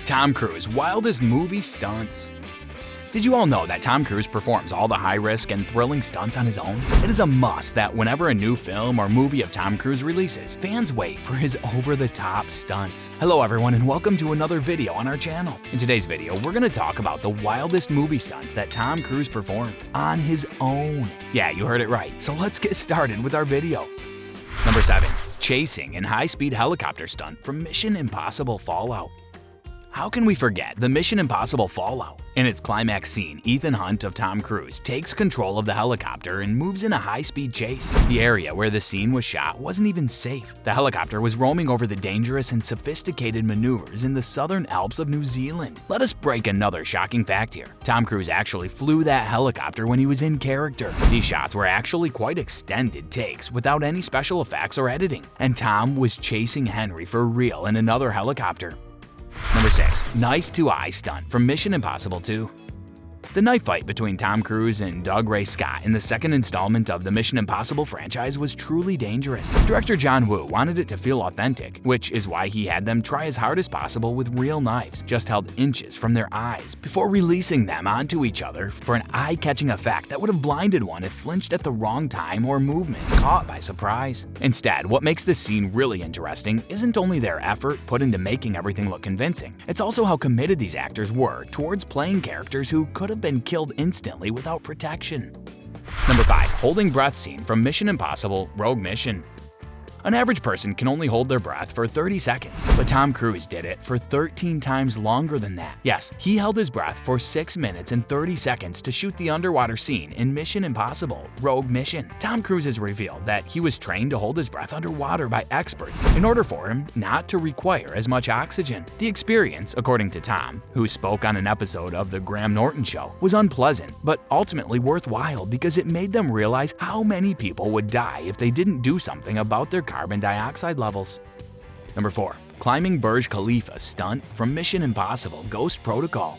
Tom Cruise, wildest movie stunts. Did you all know that Tom Cruise performs all the high-risk and thrilling stunts on his own? It is a must that whenever a new film or movie of Tom Cruise releases, fans wait for his over-the-top stunts. Hello everyone and welcome to another video on our channel. In today's video, we're going to talk about the wildest movie stunts that Tom Cruise performed on his own. Yeah, you heard it right, so let's get started with our video. Number 7. Chasing and high-speed helicopter stunt from Mission Impossible Fallout. How can we forget the Mission Impossible Fallout? In its climax scene, Ethan Hunt of Tom Cruise takes control of the helicopter and moves in a high-speed chase. The area where the scene was shot wasn't even safe. The helicopter was roaming over the dangerous and sophisticated maneuvers in the southern Alps of New Zealand. Let us break another shocking fact here. Tom Cruise actually flew that helicopter when he was in character. These shots were actually quite extended takes without any special effects or editing. And Tom was chasing Henry for real in another helicopter. Number 6. Knife to Eye Stunt from Mission Impossible 2. The knife fight between Tom Cruise and Doug Ray Scott in the second installment of the Mission Impossible franchise was truly dangerous. Director John Woo wanted it to feel authentic, which is why he had them try as hard as possible with real knives, just held inches from their eyes, before releasing them onto each other for an eye-catching effect that would have blinded one if flinched at the wrong time or movement, caught by surprise. Instead, what makes this scene really interesting isn't only their effort put into making everything look convincing, it's also how committed these actors were towards playing characters who could have been killed instantly without protection. Number 5. Holding breath scene from Mission Impossible Rogue Mission. An average person can only hold their breath for 30 seconds, but Tom Cruise did it for 13 times longer than that. Yes, he held his breath for 6 minutes and 30 seconds to shoot the underwater scene in Mission Impossible Rogue Mission. Tom Cruise has revealed that he was trained to hold his breath underwater by experts in order for him not to require as much oxygen. The experience, according to Tom, who spoke on an episode of The Graham Norton Show, was unpleasant, but ultimately worthwhile because it made them realize how many people would die if they didn't do something about their carbon dioxide levels. Number 4. Climbing Burj Khalifa stunt from Mission Impossible Ghost Protocol.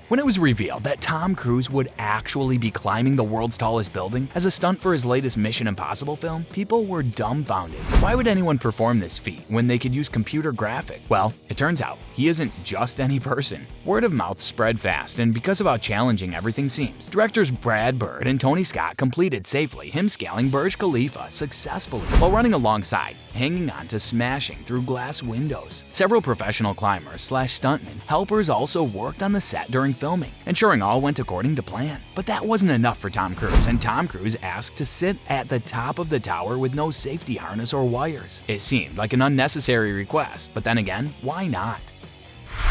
When it was revealed that Tom Cruise would actually be climbing the world's tallest building as a stunt for his latest Mission Impossible film, people were dumbfounded. Why would anyone perform this feat when they could use computer graphics? Well, it turns out he isn't just any person. Word of mouth spread fast, and because of how challenging everything seems, directors Brad Bird and Tony Scott completed safely him scaling Burj Khalifa successfully while running alongside, hanging on to smashing through glass windows. Several professional climbers / stuntmen helpers also worked on the set during filming, ensuring all went according to plan. But that wasn't enough for Tom Cruise, and Tom Cruise asked to sit at the top of the tower with no safety harness or wires. It seemed like an unnecessary request, but then again, why not?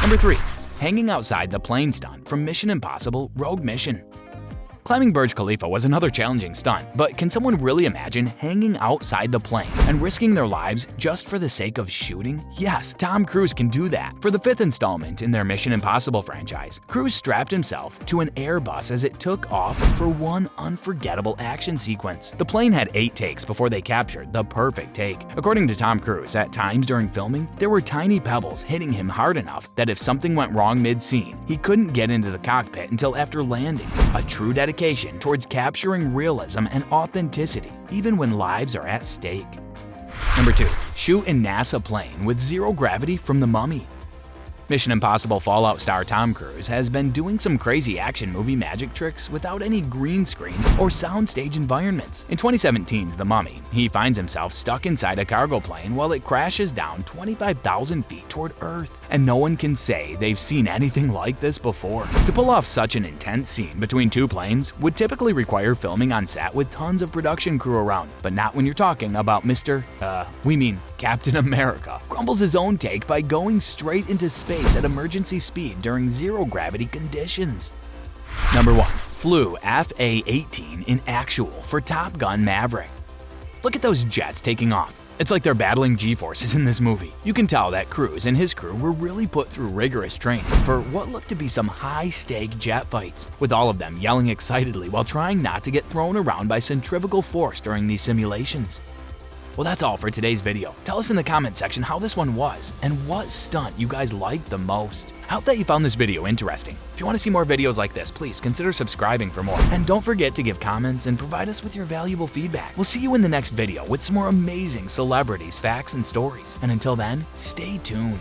Number 3. Hanging outside the plane stunt from Mission Impossible Rogue Mission. Climbing Burj Khalifa was another challenging stunt, but can someone really imagine hanging outside the plane and risking their lives just for the sake of shooting? Yes, Tom Cruise can do that. For the 5th installment in their Mission Impossible franchise, Cruise strapped himself to an Airbus as it took off for one unforgettable action sequence. The plane had 8 takes before they captured the perfect take. According to Tom Cruise, at times during filming, there were tiny pebbles hitting him hard enough that if something went wrong mid-scene, he couldn't get into the cockpit until after landing. A true dedication towards capturing realism and authenticity, even when lives are at stake. Number 2. Shoot in NASA plane with zero gravity from The Mummy. Mission Impossible Fallout star Tom Cruise has been doing some crazy action movie magic tricks without any green screens or soundstage environments. In 2017's The Mummy, he finds himself stuck inside a cargo plane while it crashes down 25,000 feet toward Earth. And no one can say they've seen anything like this before. To pull off such an intense scene between 2 planes would typically require filming on set with tons of production crew around, but not when you're talking about Captain America crumbles his own take by going straight into space at emergency speed during zero-gravity conditions. Number 1. Flew FA-18 in actual for Top Gun Maverick. Look at those jets taking off. It's like they're battling G-forces in this movie. You can tell that Cruise and his crew were really put through rigorous training for what looked to be some high-stake jet fights, with all of them yelling excitedly while trying not to get thrown around by centrifugal force during these simulations. Well, that's all for today's video. Tell us in the comment section how this one was and what stunt you guys liked the most. I hope that you found this video interesting. If you want to see more videos like this, please consider subscribing for more. And don't forget to give comments and provide us with your valuable feedback. We'll see you in the next video with some more amazing celebrities, facts, and stories. And until then, stay tuned.